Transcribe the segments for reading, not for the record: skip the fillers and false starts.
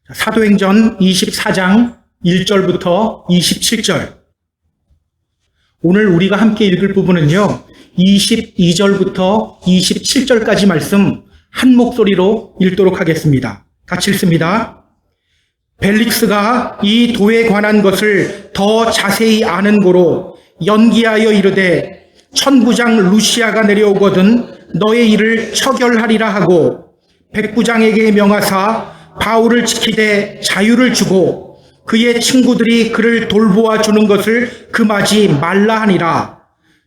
사도행전 24장 1절부터 27절. 오늘 우리가 함께 읽을 부분은요, 22절부터 27절까지 말씀 한 목소리로 읽도록 하겠습니다. 같이 읽습니다. 벨릭스가 이 도에 관한 것을 더 자세히 아는 고로 연기하여 이르되 천부장 루시아가 내려오거든 너의 일을 처결하리라 하고 백부장에게 명하사 바울을 지키되 자유를 주고 그의 친구들이 그를 돌보아 주는 것을 금하지 말라 하니라.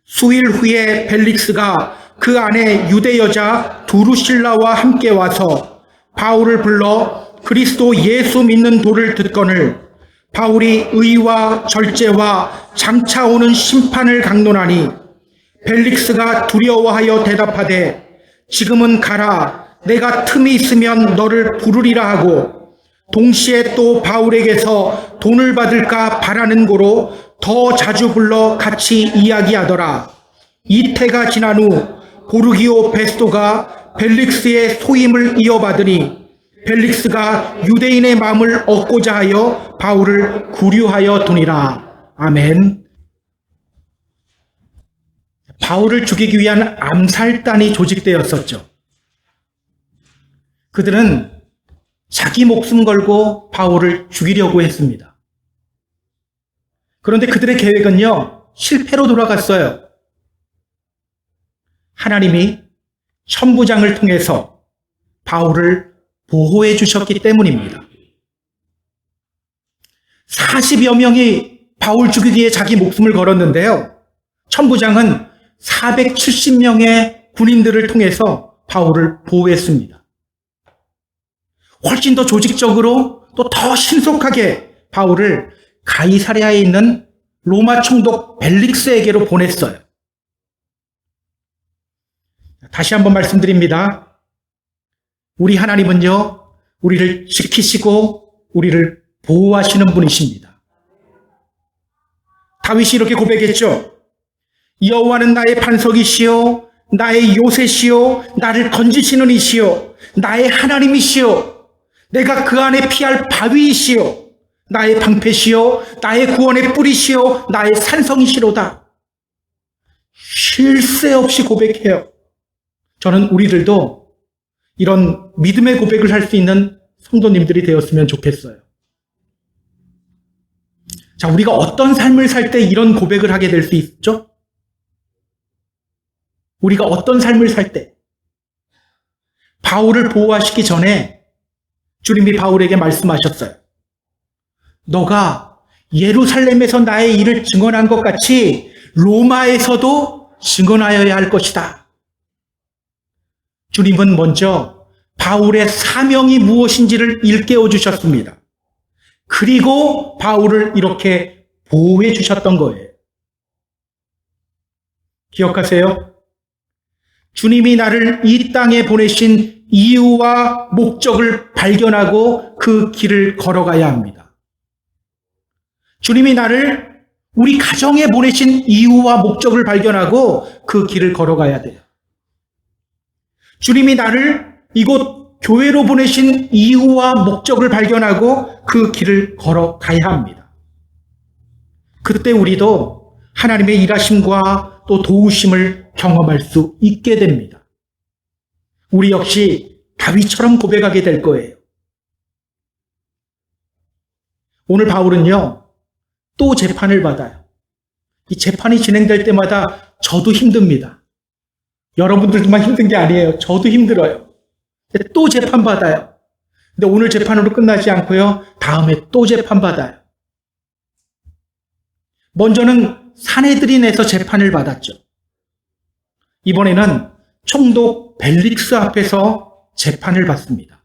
수일 후에 벨릭스가 그 안에 유대 여자 두루실라와 함께 와서 바울을 불러 그리스도 예수 믿는 도를 듣거늘 바울이 의와 절제와 장차 오는 심판을 강론하니 벨릭스가 두려워하여 대답하되 지금은 가라. 내가 틈이 있으면 너를 부르리라 하고 동시에 또 바울에게서 돈을 받을까 바라는 고로 더 자주 불러 같이 이야기하더라. 이태가 지난 후 보르기오 베스토가 벨릭스의 소임을 이어받으니 벨릭스가 유대인의 마음을 얻고자 하여 바울을 구류하여 두니라. 아멘. 바울을 죽이기 위한 암살단이 조직되었었죠. 그들은 자기 목숨 걸고 바울을 죽이려고 했습니다. 그런데 그들의 계획은요, 실패로 돌아갔어요. 하나님이 천부장을 통해서 바울을 보호해 주셨기 때문입니다. 40여 명이 바울 죽이기에 자기 목숨을 걸었는데요. 천부장은 470명의 군인들을 통해서 바울을 보호했습니다. 훨씬 더 조직적으로 또 더 신속하게 바울을 가이사랴에 있는 로마 총독 벨릭스에게로 보냈어요. 다시 한번 말씀드립니다. 우리 하나님은요, 우리를 지키시고 우리를 보호하시는 분이십니다. 다윗이 이렇게 고백했죠. 여호와는 나의 반석이시요 나의 요새시요 나를 건지시는 이시요 나의 하나님이시요 내가 그 안에 피할 바위이시요 나의 방패시요 나의 구원의 뿌리시요 나의 산성이시로다. 쉴 새 없이 고백해요. 저는 우리들도 이런 믿음의 고백을 할 수 있는 성도님들이 되었으면 좋겠어요. 자, 우리가 어떤 삶을 살 때 이런 고백을 하게 될 수 있죠? 우리가 어떤 삶을 살 때 바울을 보호하시기 전에 주님이 바울에게 말씀하셨어요. 너가 예루살렘에서 나의 일을 증언한 것 같이 로마에서도 증언하여야 할 것이다. 주님은 먼저 바울의 사명이 무엇인지를 일깨워 주셨습니다. 그리고 바울을 이렇게 보호해 주셨던 거예요. 기억하세요? 주님이 나를 이 땅에 보내신 이유와 목적을 발견하고 그 길을 걸어가야 합니다. 주님이 나를 우리 가정에 보내신 이유와 목적을 발견하고 그 길을 걸어가야 돼요. 주님이 나를 이곳 교회로 보내신 이유와 목적을 발견하고 그 길을 걸어가야 합니다. 그때 우리도 하나님의 일하심과 또 도우심을 경험할 수 있게 됩니다. 우리 역시 다윗처럼 고백하게 될 거예요. 오늘 바울은요, 또 재판을 받아요. 이 재판이 진행될 때마다 저도 힘듭니다. 여러분들만 힘든 게 아니에요. 저도 힘들어요. 또 재판받아요. 근데 오늘 재판으로 끝나지 않고요, 다음에 또 재판받아요. 먼저는 사내들인에서 재판을 받았죠. 이번에는 총독 벨릭스 앞에서 재판을 받습니다.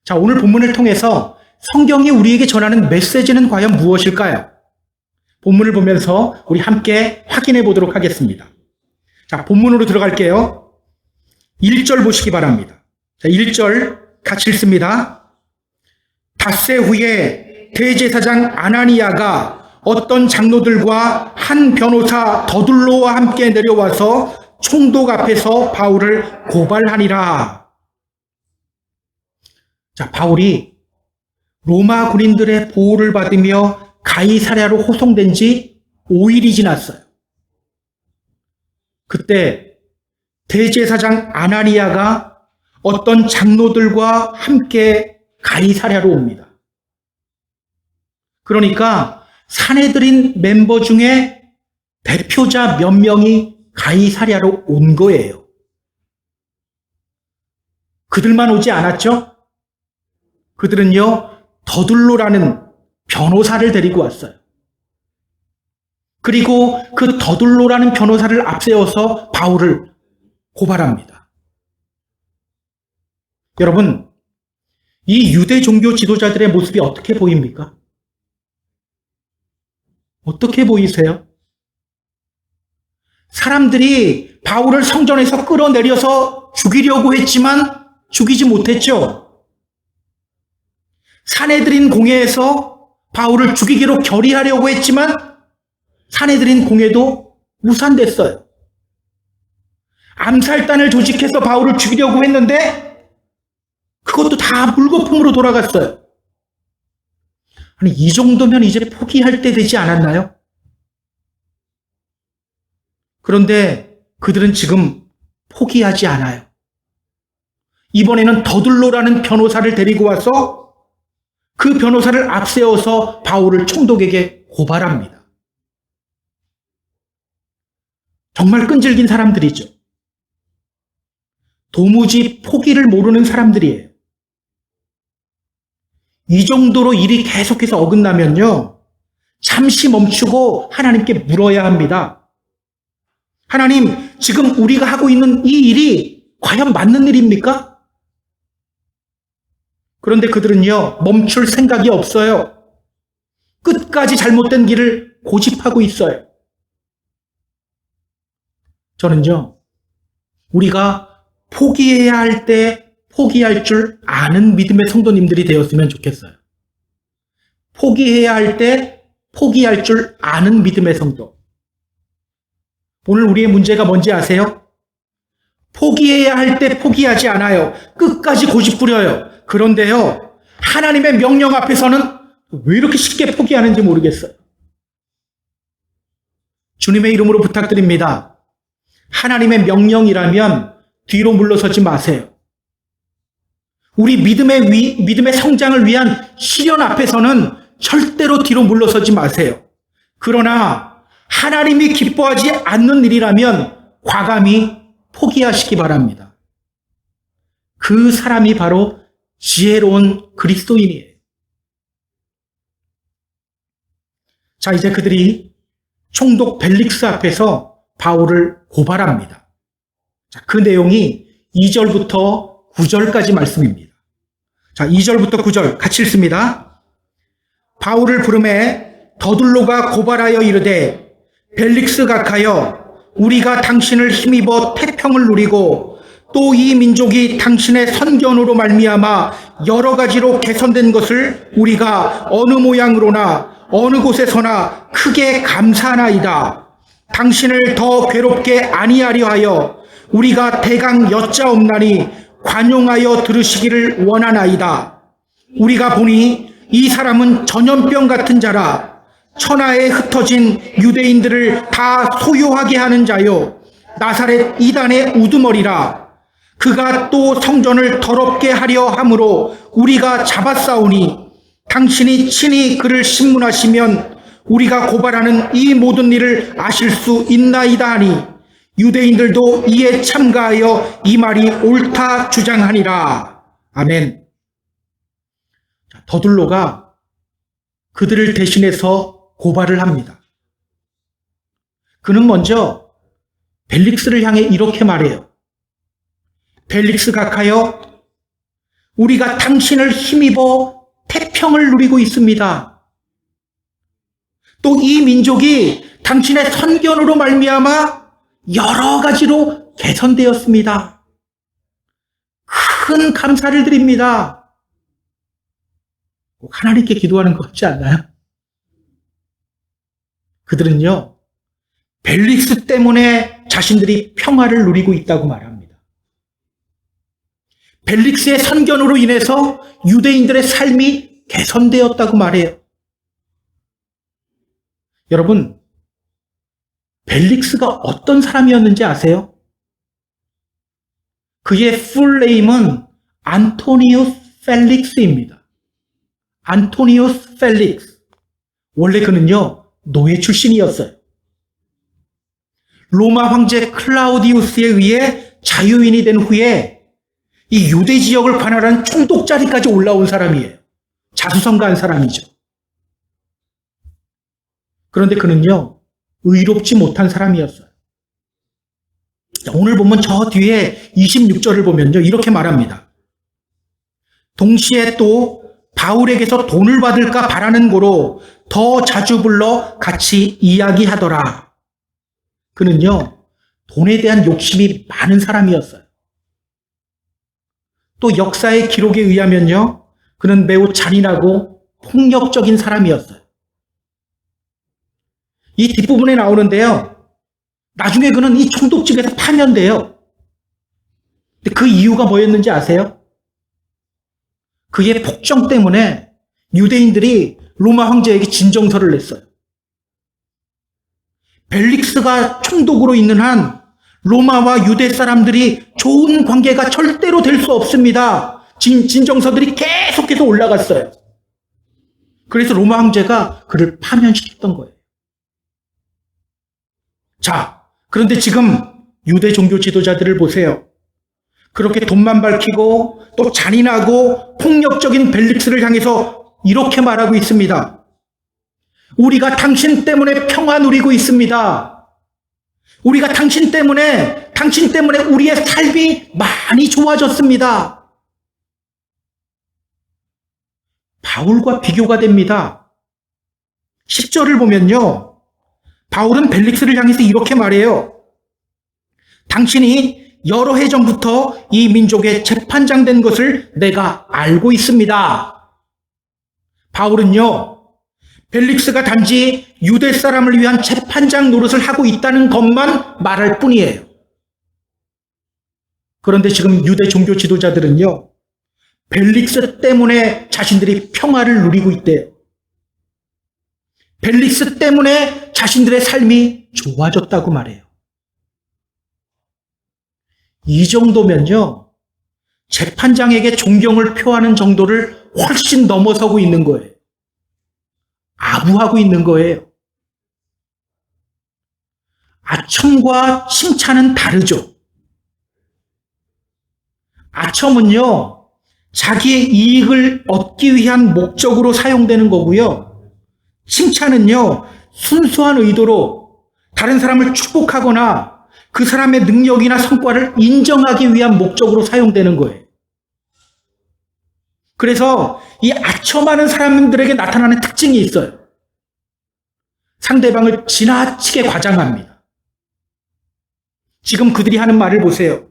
자, 오늘 본문을 통해서 성경이 우리에게 전하는 메시지는 과연 무엇일까요? 본문을 보면서 우리 함께 확인해 보도록 하겠습니다. 자, 본문으로 들어갈게요. 1절 보시기 바랍니다. 자, 1절 같이 읽습니다. 닷새 후에 대제사장 아나니아가 어떤 장로들과 한 변호사 더둘로와 함께 내려와서 총독 앞에서 바울을 고발하니라. 자, 바울이 로마 군인들의 보호를 받으며 가이사랴로 호송된 지 5일이 지났어요. 그때 대제사장 아나니아가 어떤 장로들과 함께 가이사랴로 옵니다. 그러니까 사내들인 멤버 중에 대표자 몇 명이 가이사랴로 온 거예요. 그들만 오지 않았죠? 그들은요, 더둘로라는 변호사를 데리고 왔어요. 그리고 그 더둘로라는 변호사를 앞세워서 바울을 고발합니다. 여러분, 이 유대 종교 지도자들의 모습이 어떻게 보입니까? 어떻게 보이세요? 사람들이 바울을 성전에서 끌어내려서 죽이려고 했지만 죽이지 못했죠. 사내들인 공회에서 바울을 죽이기로 결의하려고 했지만 사내들인 공회도 무산됐어요. 암살단을 조직해서 바울을 죽이려고 했는데 그것도 다 물거품으로 돌아갔어요. 아니, 이 정도면 이제 포기할 때 되지 않았나요? 그런데 그들은 지금 포기하지 않아요. 이번에는 더둘로라는 변호사를 데리고 와서 그 변호사를 앞세워서 바울을 총독에게 고발합니다. 정말 끈질긴 사람들이죠. 도무지 포기를 모르는 사람들이에요. 이 정도로 일이 계속해서 어긋나면요, 잠시 멈추고 하나님께 물어야 합니다. 하나님, 지금 우리가 하고 있는 이 일이 과연 맞는 일입니까? 그런데 그들은요, 멈출 생각이 없어요. 끝까지 잘못된 길을 고집하고 있어요. 저는요, 우리가 포기해야 할 때 포기할 줄 아는 믿음의 성도님들이 되었으면 좋겠어요. 포기해야 할 때 포기할 줄 아는 믿음의 성도. 오늘 우리의 문제가 뭔지 아세요? 포기해야 할 때 포기하지 않아요. 끝까지 고집부려요. 그런데요, 하나님의 명령 앞에서는 왜 이렇게 쉽게 포기하는지 모르겠어요. 주님의 이름으로 부탁드립니다. 하나님의 명령이라면 뒤로 물러서지 마세요. 우리 믿음의 성장을 위한 시련 앞에서는 절대로 뒤로 물러서지 마세요. 그러나 하나님이 기뻐하지 않는 일이라면 과감히 포기하시기 바랍니다. 그 사람이 바로 지혜로운 그리스도인이에요. 자, 이제 그들이 총독 벨릭스 앞에서 바울을 고발합니다. 자, 그 내용이 2절부터 9절까지 말씀입니다. 자, 2절부터 9절 같이 읽습니다. 바울을 부르매 더둘로가 고발하여 이르되 벨릭스 각하여 우리가 당신을 힘입어 태평을 누리고 또 이 민족이 당신의 선견으로 말미암아 여러 가지로 개선된 것을 우리가 어느 모양으로나 어느 곳에서나 크게 감사하나이다. 당신을 더 괴롭게 아니하려 하여 우리가 대강 여짜옵나니 관용하여 들으시기를 원하나이다. 우리가 보니 이 사람은 전염병 같은 자라 천하에 흩어진 유대인들을 다 소요하게 하는 자요 나사렛 이단의 우두머리라. 그가 또 성전을 더럽게 하려 함으로 우리가 잡았사오니 당신이 친히 그를 신문하시면 우리가 고발하는 이 모든 일을 아실 수 있나이다 하니 유대인들도 이에 참가하여 이 말이 옳다 주장하니라. 아멘. 더둘로가 그들을 대신해서 고발을 합니다. 그는 먼저 벨릭스를 향해 이렇게 말해요. 벨릭스 각하여 우리가 당신을 힘입어 태평을 누리고 있습니다. 또 이 민족이 당신의 선견으로 말미암아 여러 가지로 개선되었습니다. 큰 감사를 드립니다. 꼭 하나님께 기도하는 것 같지 않나요? 그들은요, 벨릭스 때문에 자신들이 평화를 누리고 있다고 말합니다. 벨릭스의 선견으로 인해서 유대인들의 삶이 개선되었다고 말해요. 여러분, 벨릭스가 어떤 사람이었는지 아세요? 그의 풀네임은 안토니우스 펠릭스입니다. 안토니우스 펠릭스. 원래 그는요, 노예 출신이었어요. 로마 황제 클라우디우스에 의해 자유인이 된 후에 이 유대 지역을 관할한 총독 자리까지 올라온 사람이에요. 자수성가한 사람이죠. 그런데 그는요, 의롭지 못한 사람이었어요. 오늘 보면 저 뒤에 26절을 보면요, 이렇게 말합니다. 동시에 또 바울에게서 돈을 받을까 바라는 고로 더 자주 불러 같이 이야기하더라. 그는요, 돈에 대한 욕심이 많은 사람이었어요. 또 역사의 기록에 의하면요, 그는 매우 잔인하고 폭력적인 사람이었어요. 이 뒷부분에 나오는데요, 나중에 그는 이 총독직에서 파면돼요. 근데 그 이유가 뭐였는지 아세요? 그의 폭정 때문에 유대인들이 로마 황제에게 진정서를 냈어요. 벨릭스가 총독으로 있는 한 로마와 유대 사람들이 좋은 관계가 절대로 될 수 없습니다. 진정서들이 계속해서 올라갔어요. 그래서 로마 황제가 그를 파면시켰던 거예요. 자, 그런데 지금 유대 종교 지도자들을 보세요. 그렇게 돈만 밝히고 또 잔인하고 폭력적인 벨릭스를 향해서 이렇게 말하고 있습니다. 우리가 당신 때문에 평화 누리고 있습니다. 우리가 당신 때문에 우리의 삶이 많이 좋아졌습니다. 바울과 비교가 됩니다. 10절을 보면요, 바울은 벨릭스를 향해서 이렇게 말해요. 당신이 여러 해 전부터 이 민족의 재판장 된 것을 내가 알고 있습니다. 바울은요, 벨릭스가 단지 유대 사람을 위한 재판장 노릇을 하고 있다는 것만 말할 뿐이에요. 그런데 지금 유대 종교 지도자들은요, 벨릭스 때문에 자신들이 평화를 누리고 있대요. 벨릭스 때문에 자신들의 삶이 좋아졌다고 말해요. 이 정도면요, 재판장에게 존경을 표하는 정도를 훨씬 넘어서고 있는 거예요. 아부하고 있는 거예요. 아첨과 칭찬은 다르죠. 아첨은요, 자기의 이익을 얻기 위한 목적으로 사용되는 거고요. 칭찬은요, 순수한 의도로 다른 사람을 축복하거나 그 사람의 능력이나 성과를 인정하기 위한 목적으로 사용되는 거예요. 그래서 이 아첨하는 사람들에게 나타나는 특징이 있어요. 상대방을 지나치게 과장합니다. 지금 그들이 하는 말을 보세요.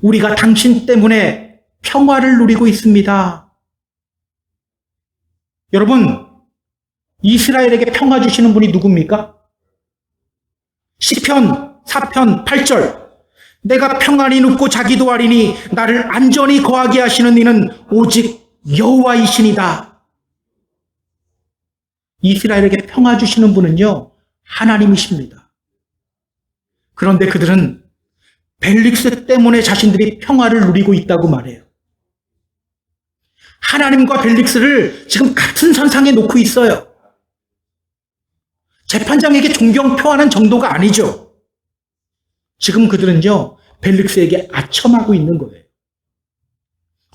우리가 당신 때문에 평화를 누리고 있습니다. 여러분, 이스라엘에게 평화 주시는 분이 누굽니까? 시편 4편 8절. 내가 평안히 눕고 자기도 아리니 나를 안전히 거하게 하시는 이는 오직 여호와이시니다. 이스라엘에게 평화 주시는 분은요, 하나님이십니다. 그런데 그들은 벨릭스 때문에 자신들이 평화를 누리고 있다고 말해요. 하나님과 벨릭스를 지금 같은 선상에 놓고 있어요. 재판장에게 존경 표하는 정도가 아니죠. 지금 그들은요, 벨릭스에게 아첨하고 있는 거예요.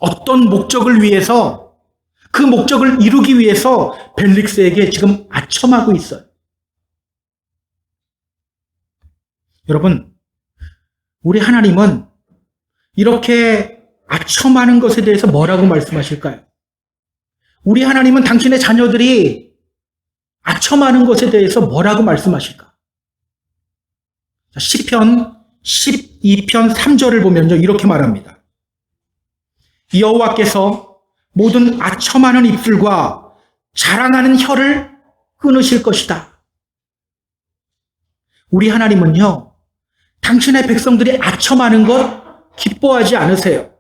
어떤 목적을 위해서, 그 목적을 이루기 위해서 벨릭스에게 지금 아첨하고 있어요. 여러분, 우리 하나님은 이렇게 아첨하는 것에 대해서 뭐라고 말씀하실까요? 우리 하나님은 당신의 자녀들이 아첨하는 것에 대해서 뭐라고 말씀하실까? 시편 12편 3절을 보면요, 이렇게 말합니다. 여호와께서 모든 아첨하는 입술과 자랑하는 혀를 끊으실 것이다. 우리 하나님은요, 당신의 백성들이 아첨하는 것 기뻐하지 않으세요.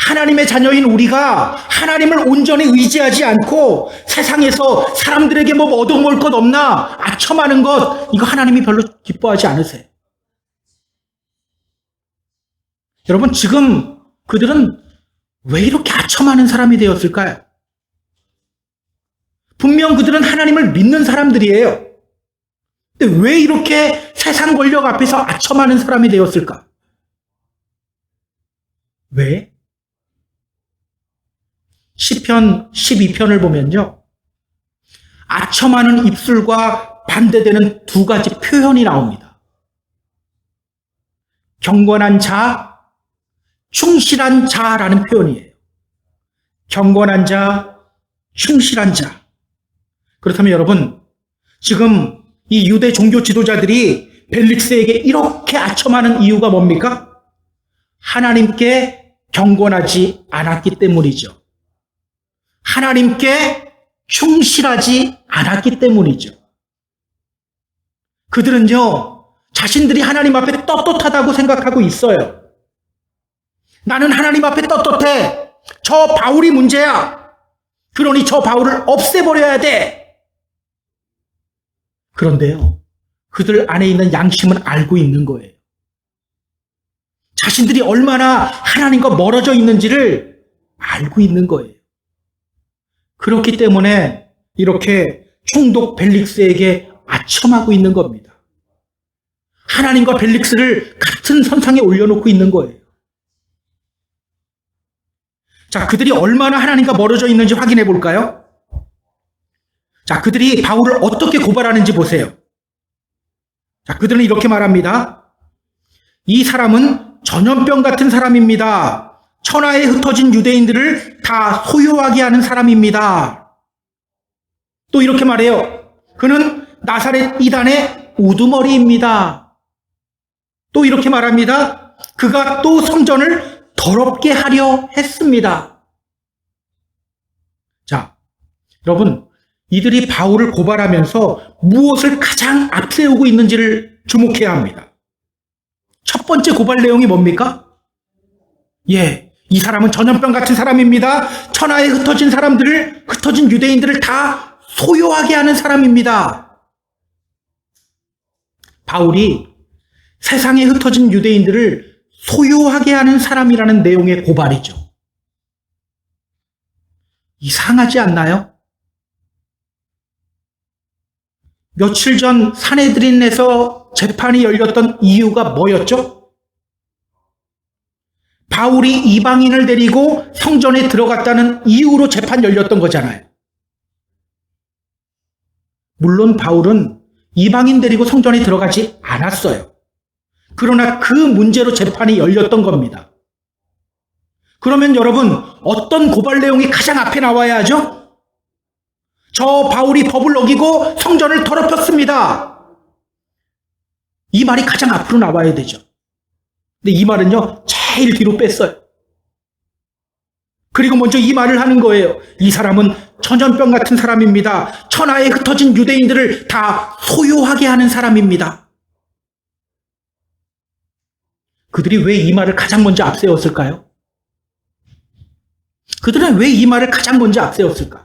하나님의 자녀인 우리가 하나님을 온전히 의지하지 않고 세상에서 사람들에게 뭐 얻어먹을 것 없나 아첨하는 것, 이거 하나님이 별로 기뻐하지 않으세요. 여러분, 지금 그들은 왜 이렇게 아첨하는 사람이 되었을까요? 분명 그들은 하나님을 믿는 사람들이에요. 근데 왜 이렇게 세상 권력 앞에서 아첨하는 사람이 되었을까? 왜? 시편 12편을 보면요, 아첨하는 입술과 반대되는 두 가지 표현이 나옵니다. 경건한 자, 충실한 자라는 표현이에요. 경건한 자, 충실한 자. 그렇다면 여러분, 지금 이 유대 종교 지도자들이 벨릭스에게 이렇게 아첨하는 이유가 뭡니까? 하나님께 경건하지 않았기 때문이죠. 하나님께 충실하지 않았기 때문이죠. 그들은요, 자신들이 하나님 앞에 떳떳하다고 생각하고 있어요. 나는 하나님 앞에 떳떳해. 저 바울이 문제야. 그러니 저 바울을 없애버려야 돼. 그런데요, 그들 안에 있는 양심은 알고 있는 거예요. 자신들이 얼마나 하나님과 멀어져 있는지를 알고 있는 거예요. 그렇기 때문에 이렇게 총독 벨릭스에게 아첨하고 있는 겁니다. 하나님과 벨릭스를 같은 선상에 올려놓고 있는 거예요. 자, 그들이 얼마나 하나님과 멀어져 있는지 확인해 볼까요? 자, 그들이 바울을 어떻게 고발하는지 보세요. 자, 그들은 이렇게 말합니다. 이 사람은 전염병 같은 사람입니다. 천하에 흩어진 유대인들을 다 소유하게 하는 사람입니다. 또 이렇게 말해요. 그는 나사렛 이단의 우두머리입니다. 또 이렇게 말합니다. 그가 또 성전을 더럽게 하려 했습니다. 자, 여러분, 이들이 바울을 고발하면서 무엇을 가장 앞세우고 있는지를 주목해야 합니다. 첫 번째 고발 내용이 뭡니까? 이 사람은 전염병 같은 사람입니다. 천하에 흩어진 유대인들을 다 소유하게 하는 사람입니다. 바울이 세상에 흩어진 유대인들을 소유하게 하는 사람이라는 내용의 고발이죠. 이상하지 않나요? 며칠 전 산헤드린에서 재판이 열렸던 이유가 뭐였죠? 바울이 이방인을 데리고 성전에 들어갔다는 이유로 재판 열렸던 거잖아요. 물론 바울은 이방인 데리고 성전에 들어가지 않았어요. 그러나 그 문제로 재판이 열렸던 겁니다. 그러면 여러분, 어떤 고발 내용이 가장 앞에 나와야 하죠? 저 바울이 법을 어기고 성전을 더럽혔습니다. 이 말이 가장 앞으로 나와야 되죠. 근데 이 말은요, 제일 뒤로 뺐어요. 그리고 먼저 이 말을 하는 거예요. 이 사람은 전염병 같은 사람입니다. 천하에 흩어진 유대인들을 다 소유하게 하는 사람입니다. 그들이 왜 이 말을 가장 먼저 앞세웠을까요? 그들은 왜 이 말을 가장 먼저 앞세웠을까?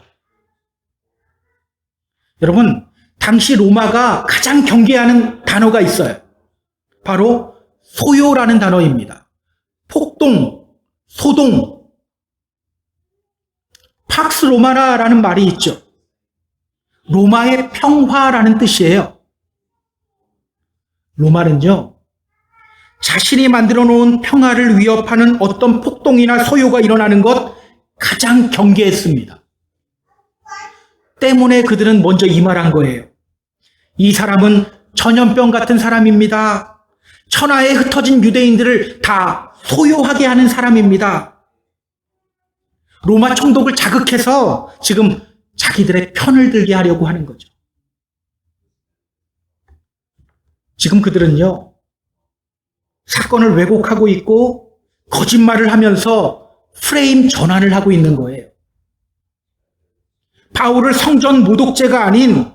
여러분, 당시 로마가 가장 경계하는 단어가 있어요. 바로 소요라는 단어입니다. 폭동, 소동, 팍스 로마나라는 말이 있죠. 로마의 평화라는 뜻이에요. 로마는요, 자신이 만들어 놓은 평화를 위협하는 어떤 폭동이나 소요가 일어나는 것 가장 경계했습니다. 때문에 그들은 먼저 이 말한 거예요. 이 사람은 전염병 같은 사람입니다. 천하에 흩어진 유대인들을 다 소유하게 하는 사람입니다. 로마 총독을 자극해서 지금 자기들의 편을 들게 하려고 하는 거죠. 지금 그들은요, 사건을 왜곡하고 있고 거짓말을 하면서 프레임 전환을 하고 있는 거예요. 바울을 성전 모독죄가 아닌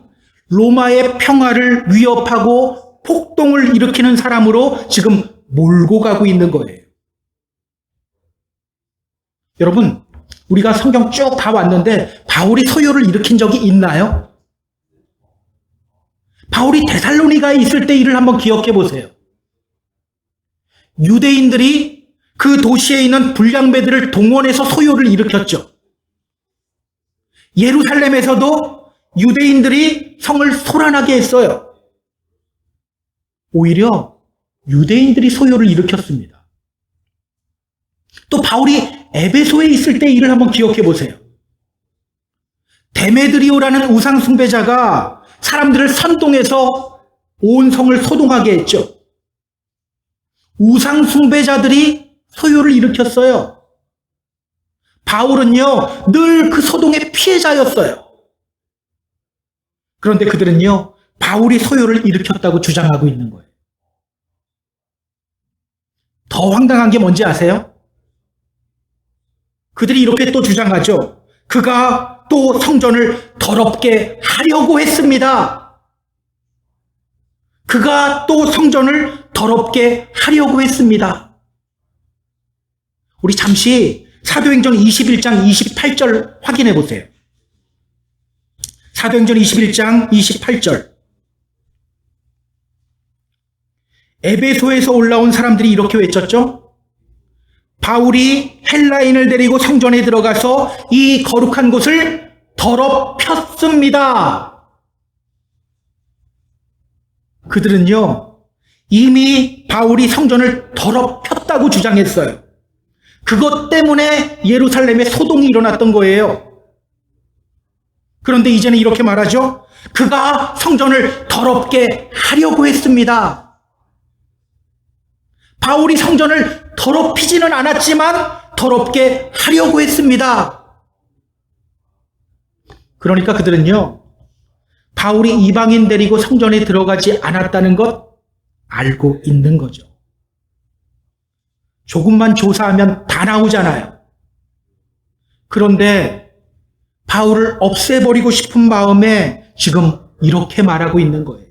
로마의 평화를 위협하고 폭동을 일으키는 사람으로 지금 몰고 가고 있는 거예요. 여러분, 우리가 성경 쭉 다 왔는데 바울이 소요를 일으킨 적이 있나요? 바울이 데살로니가에 있을 때 일을 한번 기억해 보세요. 유대인들이 그 도시에 있는 불량배들을 동원해서 소요를 일으켰죠. 예루살렘에서도 유대인들이 성을 소란하게 했어요. 오히려 유대인들이 소요를 일으켰습니다. 또 바울이 에베소에 있을 때 일을 한번 기억해 보세요. 데메드리오라는 우상 숭배자가 사람들을 선동해서 온 성을 소동하게 했죠. 우상 숭배자들이 소요를 일으켰어요. 바울은요, 늘 그 소동의 피해자였어요. 그런데 그들은요, 바울이 소요를 일으켰다고 주장하고 있는 거예요. 더 황당한 게 뭔지 아세요? 그들이 이렇게 또 주장하죠. 그가 또 성전을 더럽게 하려고 했습니다. 그가 또 성전을 더럽게 하려고 했습니다. 우리 잠시 사도행전 21장 28절 확인해 보세요. 사도행전 21장 28절. 에베소에서 올라온 사람들이 이렇게 외쳤죠. 바울이 헬라인을 데리고 성전에 들어가서 이 거룩한 곳을 더럽혔습니다. 그들은요, 이미 바울이 성전을 더럽혔다고 주장했어요. 그것 때문에 예루살렘에 소동이 일어났던 거예요. 그런데 이제는 이렇게 말하죠. 그가 성전을 더럽게 하려고 했습니다. 바울이 성전을 더럽히지는 않았지만 더럽게 하려고 했습니다. 그러니까 그들은요, 바울이 이방인 데리고 성전에 들어가지 않았다는 것 알고 있는 거죠. 조금만 조사하면 다 나오잖아요. 그런데 바울을 없애버리고 싶은 마음에 지금 이렇게 말하고 있는 거예요.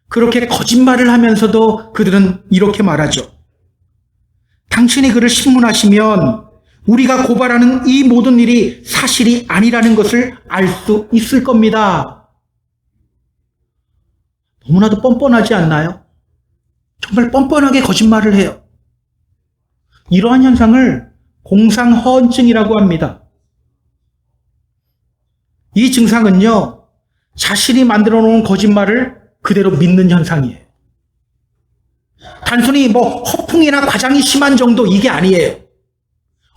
그렇게 거짓말을 하면서도 그들은 이렇게 말하죠. 당신이 그를 신문하시면 우리가 고발하는 이 모든 일이 사실이 아니라는 것을 알 수 있을 겁니다. 너무나도 뻔뻔하지 않나요? 정말 뻔뻔하게 거짓말을 해요. 이러한 현상을 공상허언증이라고 합니다. 이 증상은요, 자신이 만들어 놓은 거짓말을 그대로 믿는 현상이에요. 단순히 허풍이나 과장이 심한 정도 이게 아니에요.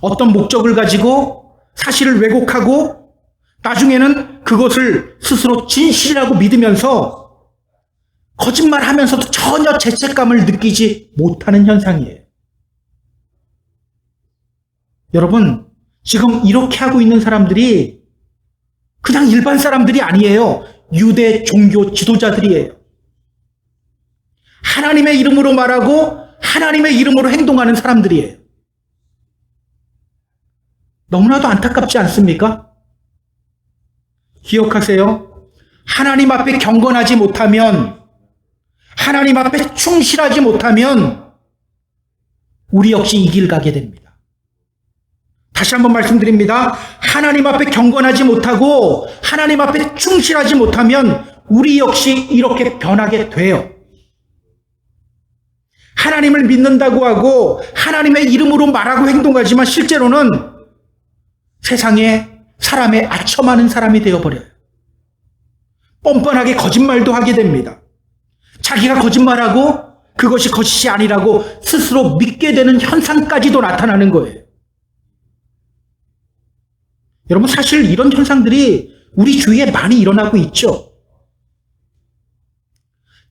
어떤 목적을 가지고 사실을 왜곡하고 나중에는 그것을 스스로 진실이라고 믿으면서 거짓말하면서도 전혀 죄책감을 느끼지 못하는 현상이에요. 여러분, 지금 이렇게 하고 있는 사람들이 그냥 일반 사람들이 아니에요. 유대 종교 지도자들이에요. 하나님의 이름으로 말하고 하나님의 이름으로 행동하는 사람들이에요. 너무나도 안타깝지 않습니까? 기억하세요. 하나님 앞에 경건하지 못하면, 하나님 앞에 충실하지 못하면 우리 역시 이 길 가게 됩니다. 다시 한번 말씀드립니다. 하나님 앞에 경건하지 못하고 하나님 앞에 충실하지 못하면 우리 역시 이렇게 변하게 돼요. 하나님을 믿는다고 하고 하나님의 이름으로 말하고 행동하지만 실제로는 세상에 사람의 아첨하는 사람이 되어버려요. 뻔뻔하게 거짓말도 하게 됩니다. 자기가 거짓말하고 그것이 거짓이 아니라고 스스로 믿게 되는 현상까지도 나타나는 거예요. 여러분, 사실 이런 현상들이 우리 주위에 많이 일어나고 있죠.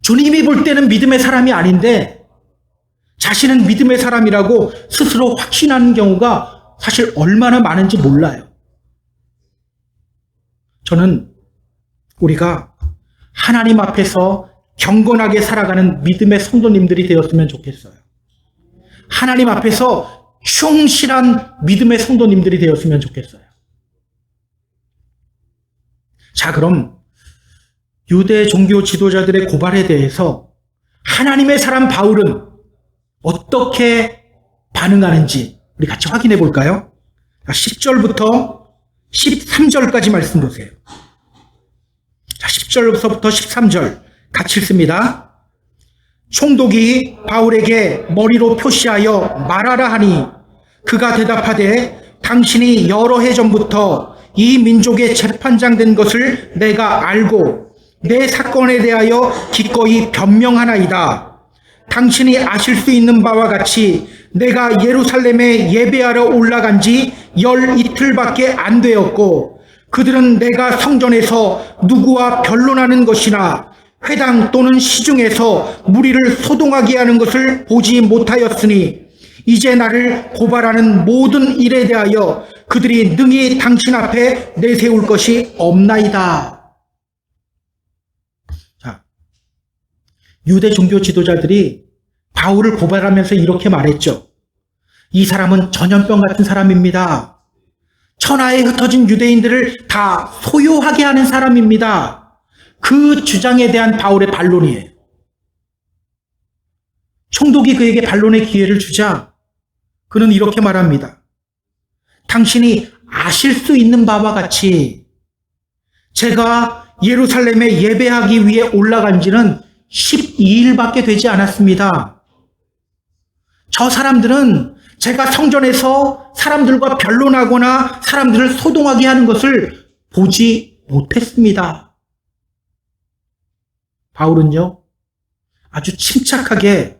주님이 볼 때는 믿음의 사람이 아닌데 자신은 믿음의 사람이라고 스스로 확신하는 경우가 사실 얼마나 많은지 몰라요. 저는 우리가 하나님 앞에서 경건하게 살아가는 믿음의 성도님들이 되었으면 좋겠어요. 하나님 앞에서 충실한 믿음의 성도님들이 되었으면 좋겠어요. 자, 그럼 유대 종교 지도자들의 고발에 대해서 하나님의 사람 바울은 어떻게 반응하는지 우리 같이 확인해 볼까요? 10절부터 13절까지 말씀 보세요. 자, 10절부터 13절 같이 읽습니다. 총독이 바울에게 머리로 표시하여 말하라 하니 그가 대답하되 당신이 여러 해 전부터 이 민족의 재판장 된 것을 내가 알고 내 사건에 대하여 기꺼이 변명하나이다. 당신이 아실 수 있는 바와 같이 내가 예루살렘에 예배하러 올라간 지 열 이틀밖에 안 되었고 그들은 내가 성전에서 누구와 변론하는 것이나 회당 또는 시중에서 무리를 소동하게 하는 것을 보지 못하였으니 이제 나를 고발하는 모든 일에 대하여 그들이 능히 당신 앞에 내세울 것이 없나이다. 자, 유대 종교 지도자들이 바울을 고발하면서 이렇게 말했죠. 이 사람은 전염병 같은 사람입니다. 천하에 흩어진 유대인들을 다 소요하게 하는 사람입니다. 그 주장에 대한 바울의 반론이에요. 총독이 그에게 반론의 기회를 주자 그는 이렇게 말합니다. 당신이 아실 수 있는 바와 같이 제가 예루살렘에 예배하기 위해 올라간 지는 12일밖에 되지 않았습니다. 저 사람들은 제가 성전에서 사람들과 변론하거나 사람들을 소동하게 하는 것을 보지 못했습니다. 바울은요, 아주 침착하게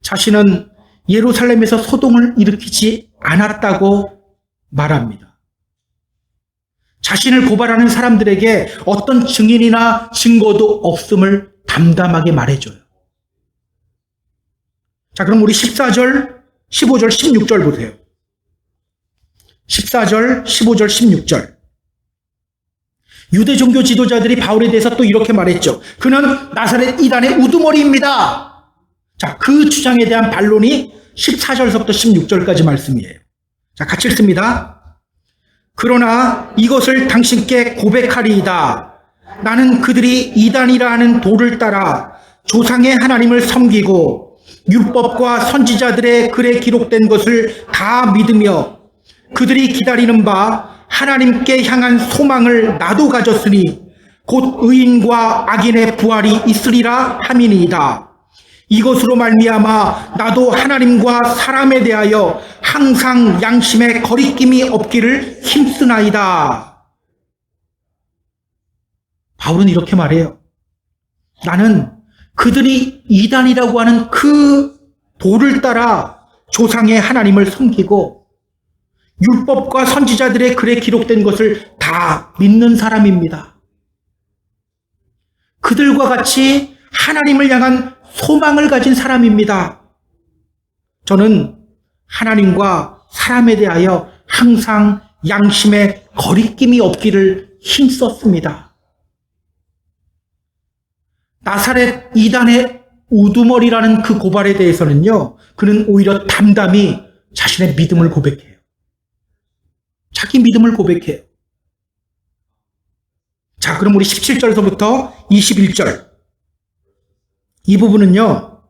자신은 예루살렘에서 소동을 일으키지 않았다고 말합니다. 자신을 고발하는 사람들에게 어떤 증인이나 증거도 없음을 담담하게 말해줘요. 자, 그럼 우리 14절, 15절, 16절 보세요. 14절, 15절, 16절. 유대 종교 지도자들이 바울에 대해서 또 이렇게 말했죠. 그는 나사렛 이단의 우두머리입니다. 자, 그 주장에 대한 반론이 14절서부터 16절까지 말씀이에요. 자, 같이 읽습니다. 그러나 이것을 당신께 고백하리이다. 나는 그들이 이단이라 하는 도를 따라 조상의 하나님을 섬기고 율법과 선지자들의 글에 기록된 것을 다 믿으며 그들이 기다리는 바 하나님께 향한 소망을 나도 가졌으니 곧 의인과 악인의 부활이 있으리라 함이니이다. 이것으로 말미암아 나도 하나님과 사람에 대하여 항상 양심에 거리낌이 없기를 힘쓰나이다. 바울은 이렇게 말해요. 나는 그들이 이단이라고 하는 그 도를 따라 조상의 하나님을 섬기고 율법과 선지자들의 글에 기록된 것을 다 믿는 사람입니다. 그들과 같이 하나님을 향한 소망을 가진 사람입니다. 저는 하나님과 사람에 대하여 항상 양심에 거리낌이 없기를 힘썼습니다. 나사렛 이단의 우두머리라는 그 고발에 대해서는요, 그는 오히려 담담히 자신의 믿음을 고백해요. 자기 믿음을 고백해요. 자, 그럼 우리 17절서부터 21절. 이 부분은요,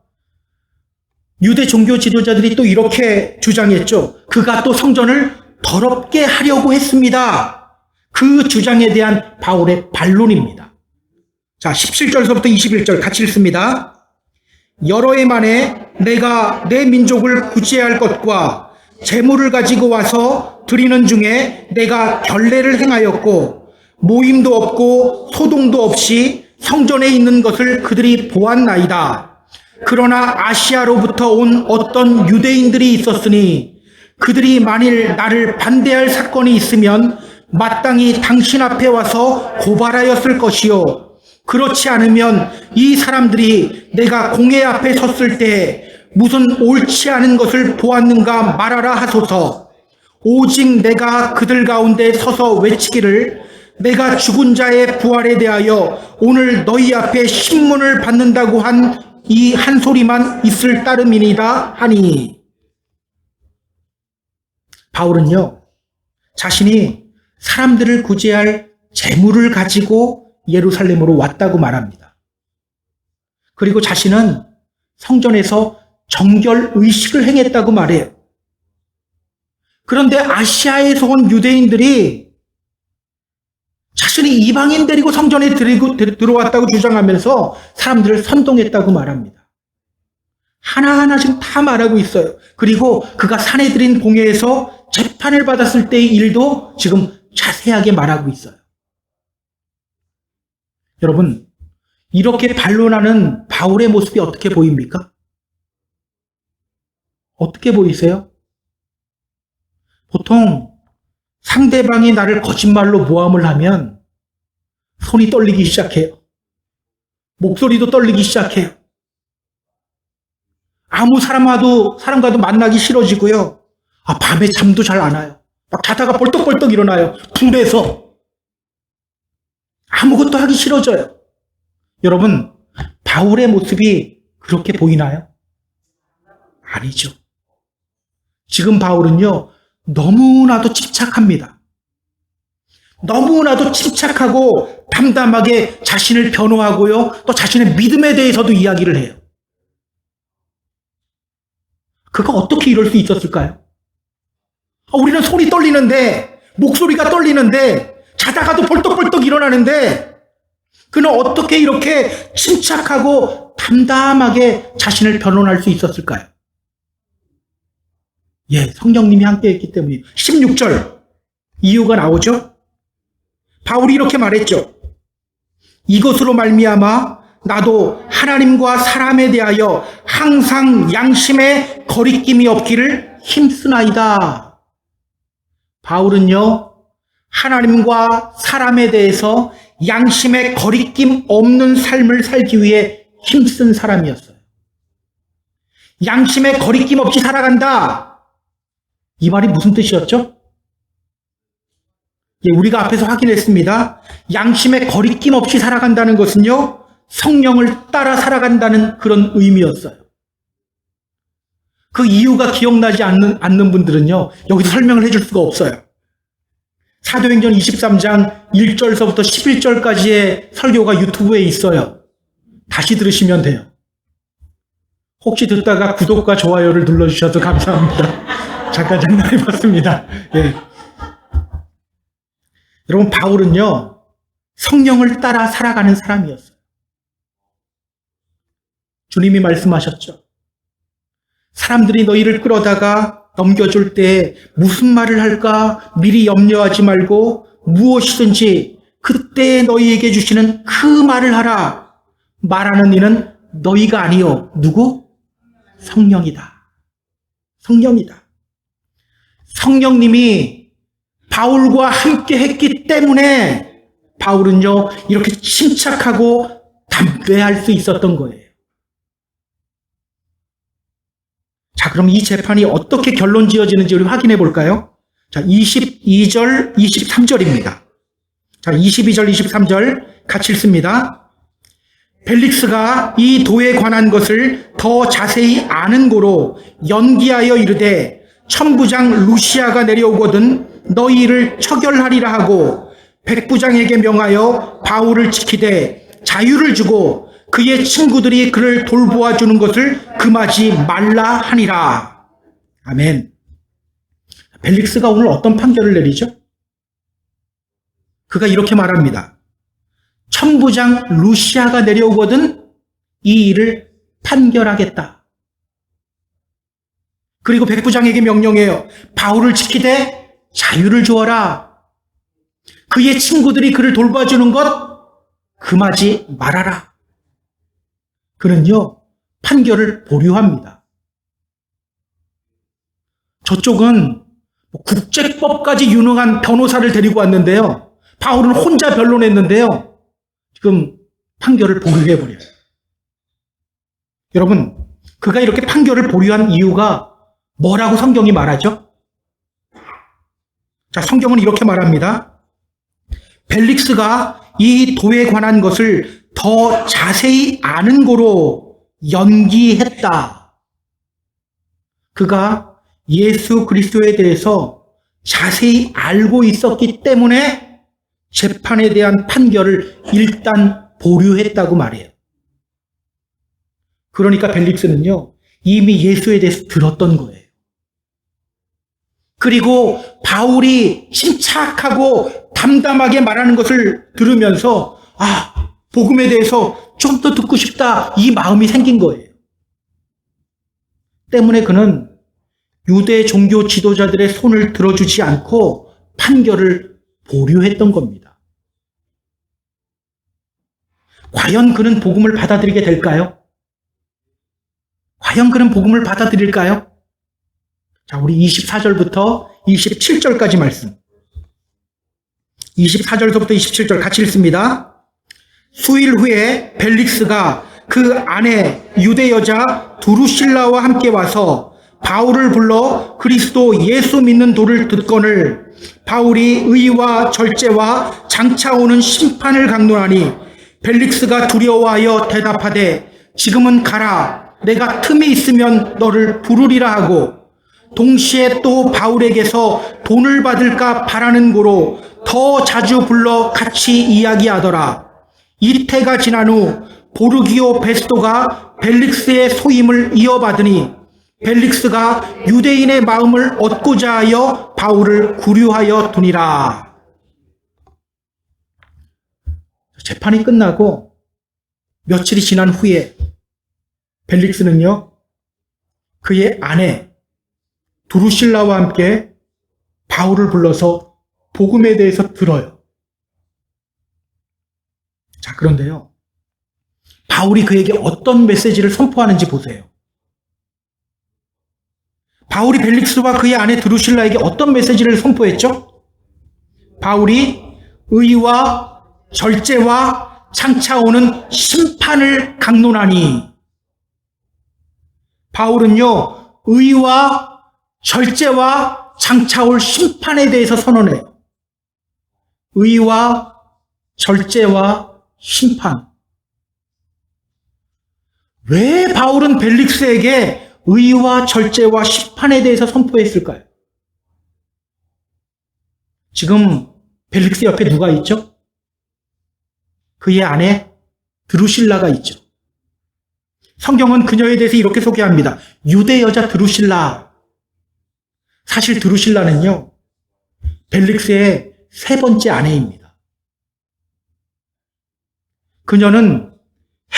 유대 종교 지도자들이 또 이렇게 주장했죠. 그가 또 성전을 더럽게 하려고 했습니다. 그 주장에 대한 바울의 반론입니다. 자, 17절서부터 21절 같이 읽습니다. 여러 해 만에 내가 내 민족을 구제할 것과 재물을 가지고 와서 드리는 중에 내가 결례를 행하였고 모임도 없고 소동도 없이 성전에 있는 것을 그들이 보았나이다. 그러나 아시아로부터 온 어떤 유대인들이 있었으니 그들이 만일 나를 반대할 사건이 있으면 마땅히 당신 앞에 와서 고발하였을 것이요. 그렇지 않으면 이 사람들이 내가 공회 앞에 섰을 때 무슨 옳지 않은 것을 보았는가 말하라 하소서. 오직 내가 그들 가운데 서서 외치기를 내가 죽은 자의 부활에 대하여 오늘 너희 앞에 신문을 받는다고 한 이 한 소리만 있을 따름이니이다 하니. 바울은요, 자신이 사람들을 구제할 재물을 가지고 예루살렘으로 왔다고 말합니다. 그리고 자신은 성전에서 정결 의식을 행했다고 말해요. 그런데 아시아에서 온 유대인들이 자신이 이방인 데리고 성전에 들어왔다고 주장하면서 사람들을 선동했다고 말합니다. 하나하나 지금 다 말하고 있어요. 그리고 그가 사내들인 공회에서 재판을 받았을 때의 일도 지금 자세하게 말하고 있어요. 여러분, 이렇게 반론하는 바울의 모습이 어떻게 보입니까? 어떻게 보이세요? 보통 상대방이 나를 거짓말로 모함을 하면 손이 떨리기 시작해요. 목소리도 떨리기 시작해요. 아무 사람과도 만나기 싫어지고요. 밤에 잠도 잘 안 와요. 막 자다가 벌떡벌떡 일어나요. 불에서. 아무것도 하기 싫어져요. 여러분, 바울의 모습이 그렇게 보이나요? 아니죠. 지금 바울은요, 너무나도 침착합니다. 너무나도 침착하고 담담하게 자신을 변호하고요, 또 자신의 믿음에 대해서도 이야기를 해요. 그가 어떻게 이럴 수 있었을까요? 우리는 손이 떨리는데, 목소리가 떨리는데, 자다가도 벌떡벌떡 일어나는데, 그는 어떻게 이렇게 침착하고 담담하게 자신을 변론할 수 있었을까요? 성령님이 함께했기 때문이에요. 16절 이유가 나오죠. 바울이 이렇게 말했죠. 이것으로 말미암아 나도 하나님과 사람에 대하여 항상 양심에 거리낌이 없기를 힘쓰나이다. 바울은요, 하나님과 사람에 대해서 양심에 거리낌 없는 삶을 살기 위해 힘쓴 사람이었어요. 양심에 거리낌 없이 살아간다. 이 말이 무슨 뜻이었죠? 우리가 앞에서 확인했습니다. 양심에 거리낌 없이 살아간다는 것은요, 성령을 따라 살아간다는 그런 의미였어요. 그 이유가 기억나지 않는 분들은요, 여기서 설명을 해줄 수가 없어요. 사도행전 23장 1절서부터 11절까지의 설교가 유튜브에 있어요. 다시 들으시면 돼요. 혹시 듣다가 구독과 좋아요를 눌러주셔서 감사합니다. 잠깐 장난해봤습니다. 여러분, 바울은요, 성령을 따라 살아가는 사람이었어요. 주님이 말씀하셨죠. 사람들이 너희를 끌어다가 넘겨줄 때 무슨 말을 할까 미리 염려하지 말고 무엇이든지 그때 너희에게 주시는 그 말을 하라. 말하는 이는 너희가 아니요. 누구? 성령이다. 성령이다. 성령님이 바울과 함께 했기 때문에 바울은요, 이렇게 침착하고 담대할 수 있었던 거예요. 자, 그럼 이 재판이 어떻게 결론 지어지는지 우리 확인해 볼까요? 자, 22절, 23절입니다. 자, 22절, 23절 같이 읽습니다. 벨릭스가 이 도에 관한 것을 더 자세히 아는 고로 연기하여 이르되 천부장 루시아가 내려오거든 너희를 처결하리라 하고 백부장에게 명하여 바울을 지키되 자유를 주고 그의 친구들이 그를 돌보아 주는 것을 금하지 말라 하니라. 아멘. 벨릭스가 오늘 어떤 판결을 내리죠? 그가 이렇게 말합니다. 천부장 루시아가 내려오거든 이 일을 판결하겠다. 그리고 백부장에게 명령해요. 바울을 지키되 자유를 주어라. 그의 친구들이 그를 돌봐주는 것 금하지 말아라. 그는요, 판결을 보류합니다. 저쪽은 국제법까지 유능한 변호사를 데리고 왔는데요. 바울은 혼자 변론했는데요. 지금 판결을 보류해버려요. 여러분, 그가 이렇게 판결을 보류한 이유가 뭐라고 성경이 말하죠? 자, 성경은 이렇게 말합니다. 벨릭스가 이 도에 관한 것을 더 자세히 아는 고로 연기했다. 그가 예수 그리스도에 대해서 자세히 알고 있었기 때문에 재판에 대한 판결을 일단 보류했다고 말해요. 그러니까 벨릭스는요, 이미 예수에 대해서 들었던 거예요. 그리고 바울이 침착하고 담담하게 말하는 것을 들으면서 복음에 대해서 좀 더 듣고 싶다, 이 마음이 생긴 거예요. 때문에 그는 유대 종교 지도자들의 손을 들어주지 않고 판결을 보류했던 겁니다. 과연 그는 복음을 받아들이게 될까요? 과연 그는 복음을 받아들일까요? 자, 우리 24절부터 27절까지 말씀. 24절부터 27절 같이 읽습니다. 수일 후에 벨릭스가 그 아내 유대 여자 두루실라와 함께 와서 바울을 불러 그리스도 예수 믿는 도를 듣거늘 바울이 의와 절제와 장차 오는 심판을 강론하니 벨릭스가 두려워하여 대답하되 지금은 가라, 내가 틈이 있으면 너를 부르리라 하고, 동시에 또 바울에게서 돈을 받을까 바라는 고로 더 자주 불러 같이 이야기하더라. 이태가 지난 후 보르기오 베스토가 벨릭스의 소임을 이어받으니 벨릭스가 유대인의 마음을 얻고자 하여 바울을 구류하여 두니라. 재판이 끝나고 며칠이 지난 후에 벨릭스는요, 그의 아내 두루실라와 함께 바울을 불러서 복음에 대해서 들어요. 자, 그런데요, 바울이 그에게 어떤 메시지를 선포하는지 보세요. 바울이 벨릭스와 그의 아내 두루실라에게 어떤 메시지를 선포했죠? 바울이 의와 절제와 장차 오는 심판을 강론하니, 바울은요, 의와 절제와 장차 올 심판에 대해서 선언해요. 의와 절제와 심판. 왜 바울은 벨릭스에게 의와 절제와 심판에 대해서 선포했을까요? 지금 벨릭스 옆에 누가 있죠? 그의 아내 드루실라가 있죠. 성경은 그녀에 대해서 이렇게 소개합니다. 유대 여자 드루실라. 사실 드루실라는요, 벨릭스의 세 번째 아내입니다. 그녀는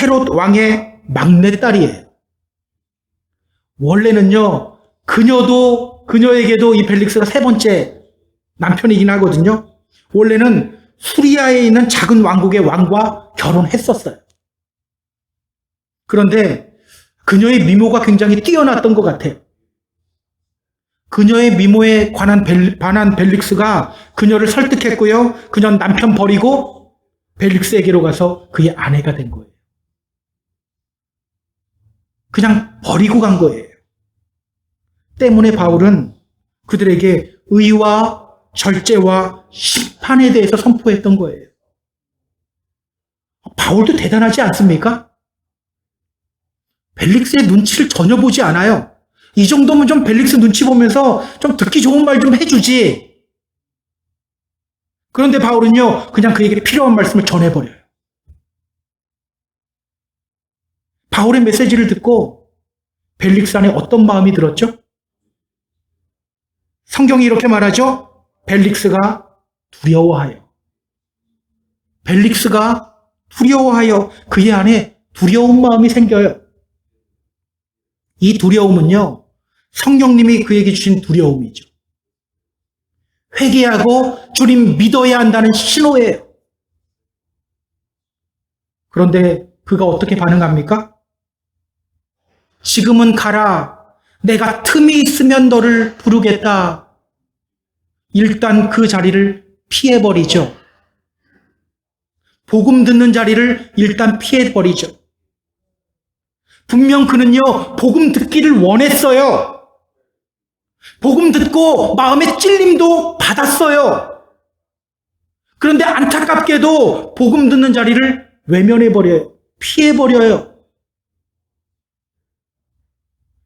헤롯 왕의 막내딸이에요. 원래는요, 그녀에게도 이 벨릭스가 세 번째 남편이긴 하거든요. 원래는 수리아에 있는 작은 왕국의 왕과 결혼했었어요. 그런데 그녀의 미모가 굉장히 뛰어났던 것 같아요. 그녀의 미모에 반한 벨릭스가 그녀를 설득했고요. 그녀는 남편 버리고 벨릭스에게로 가서 그의 아내가 된 거예요. 그냥 버리고 간 거예요. 때문에 바울은 그들에게 의와 절제와 심판에 대해서 선포했던 거예요. 바울도 대단하지 않습니까? 벨릭스의 눈치를 전혀 보지 않아요. 이 정도면 좀 벨릭스 눈치 보면서 좀 듣기 좋은 말 좀 해주지. 그런데 바울은요, 그냥 그에게 필요한 말씀을 전해버려요. 바울의 메시지를 듣고 벨릭스 안에 어떤 마음이 들었죠? 성경이 이렇게 말하죠. 벨릭스가 두려워하여. 벨릭스가 두려워하여 그의 안에 두려운 마음이 생겨요. 이 두려움은요, 성령님이 그에게 주신 두려움이죠. 회개하고 주님 믿어야 한다는 신호예요. 그런데 그가 어떻게 반응합니까? 지금은 가라. 내가 틈이 있으면 너를 부르겠다. 일단 그 자리를 피해버리죠. 복음 듣는 자리를 일단 피해버리죠. 분명 그는요, 복음 듣기를 원했어요. 복음 듣고 마음의 찔림도 받았어요. 그런데 안타깝게도 복음 듣는 자리를 외면해버려요. 피해버려요.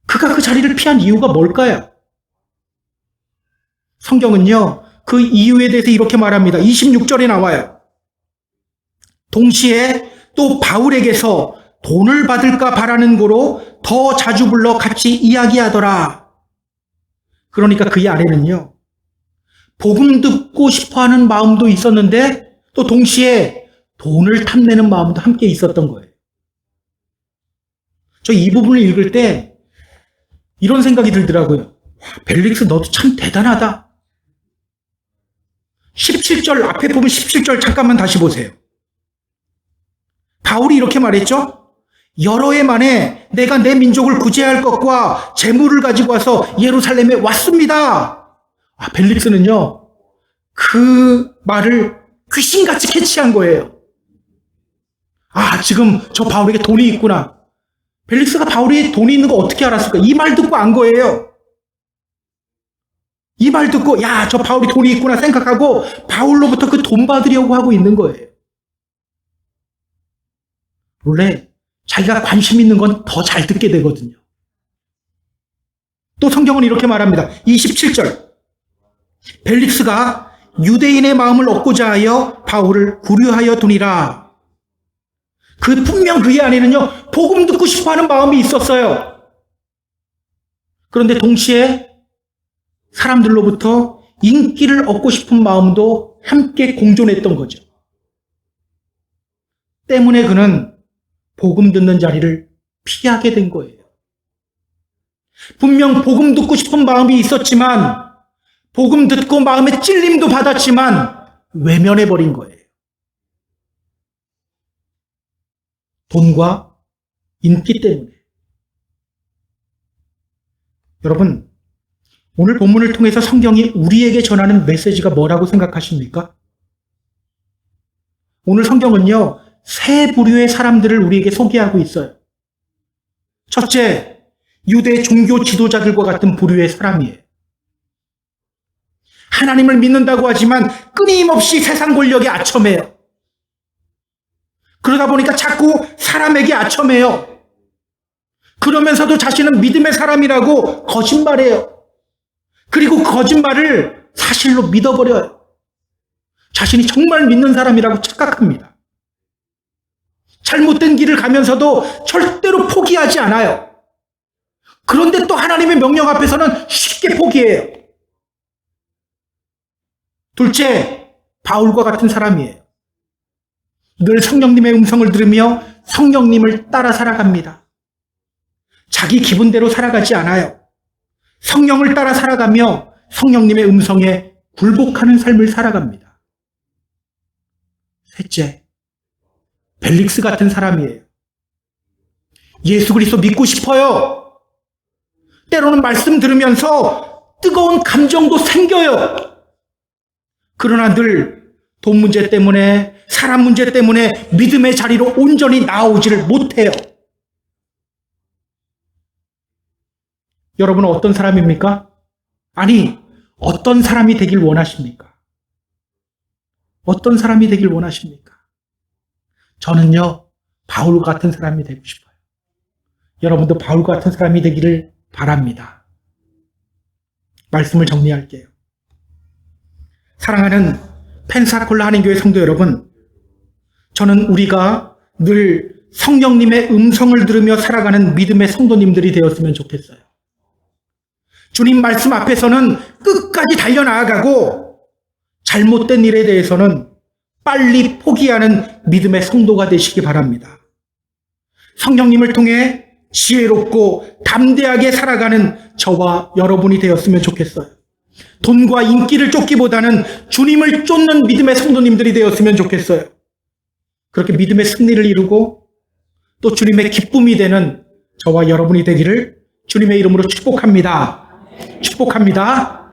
그가 그 자리를 피한 이유가 뭘까요? 성경은요, 그 이유에 대해서 이렇게 말합니다. 26절에 나와요. 동시에 또 바울에게서 돈을 받을까 바라는 고로 더 자주 불러 같이 이야기하더라. 그러니까 그의 안에는요, 복음 듣고 싶어 하는 마음도 있었는데 또 동시에 돈을 탐내는 마음도 함께 있었던 거예요. 저 이 부분을 읽을 때 이런 생각이 들더라고요. 와, 벨릭스 너도 참 대단하다. 17절 앞에 보면 17절 잠깐만 다시 보세요. 바울이 이렇게 말했죠. 여러 해 만에 내가 내 민족을 구제할 것과 재물을 가지고 와서 예루살렘에 왔습니다. 벨릭스는요, 그 말을 귀신같이 캐치한 거예요. 지금 저 바울에게 돈이 있구나. 벨릭스가 바울이 돈이 있는 거 어떻게 알았을까? 이 말 듣고 안 거예요. 이 말 듣고 저 바울이 돈이 있구나 생각하고 바울로부터 그 돈 받으려고 하고 있는 거예요. 원래 자기가 관심 있는 건 더 잘 듣게 되거든요. 또 성경은 이렇게 말합니다. 27절. 벨릭스가 유대인의 마음을 얻고자 하여 바울을 구류하여 두니라. 분명 그의 안에는요, 복음 듣고 싶어 하는 마음이 있었어요. 그런데 동시에 사람들로부터 인기를 얻고 싶은 마음도 함께 공존했던 거죠. 때문에 그는 복음 듣는 자리를 피하게 된 거예요. 분명 복음 듣고 싶은 마음이 있었지만, 복음 듣고 마음의 찔림도 받았지만 외면해버린 거예요. 돈과 인기 때문에. 여러분, 오늘 본문을 통해서 성경이 우리에게 전하는 메시지가 뭐라고 생각하십니까? 오늘 성경은요, 세 부류의 사람들을 우리에게 소개하고 있어요. 첫째, 유대 종교 지도자들과 같은 부류의 사람이에요. 하나님을 믿는다고 하지만 끊임없이 세상 권력에 아첨해요. 그러다 보니까 자꾸 사람에게 아첨해요. 그러면서도 자신은 믿음의 사람이라고 거짓말해요. 그리고 그 거짓말을 사실로 믿어버려요. 자신이 정말 믿는 사람이라고 착각합니다. 잘못된 길을 가면서도 절대로 포기하지 않아요. 그런데 또 하나님의 명령 앞에서는 쉽게 포기해요. 둘째, 바울과 같은 사람이에요. 늘 성령님의 음성을 들으며 성령님을 따라 살아갑니다. 자기 기분대로 살아가지 않아요. 성령을 따라 살아가며 성령님의 음성에 굴복하는 삶을 살아갑니다. 셋째, 벨릭스 같은 사람이에요. 예수 그리스도 믿고 싶어요. 때로는 말씀 들으면서 뜨거운 감정도 생겨요. 그러나 늘 돈 문제 때문에, 사람 문제 때문에 믿음의 자리로 온전히 나오지를 못해요. 여러분은 어떤 사람입니까? 아니, 어떤 사람이 되길 원하십니까? 어떤 사람이 되길 원하십니까? 저는요, 바울 같은 사람이 되고 싶어요. 여러분도 바울 같은 사람이 되기를 바랍니다. 말씀을 정리할게요. 사랑하는 펜사콜라 한인교회 성도 여러분, 저는 우리가 늘 성령님의 음성을 들으며 살아가는 믿음의 성도님들이 되었으면 좋겠어요. 주님 말씀 앞에서는 끝까지 달려나아가고 잘못된 일에 대해서는 빨리 포기하는 믿음의 성도가 되시기 바랍니다. 성령님을 통해 지혜롭고 담대하게 살아가는 저와 여러분이 되었으면 좋겠어요. 돈과 인기를 쫓기보다는 주님을 쫓는 믿음의 성도님들이 되었으면 좋겠어요. 그렇게 믿음의 승리를 이루고 또 주님의 기쁨이 되는 저와 여러분이 되기를 주님의 이름으로 축복합니다. 축복합니다.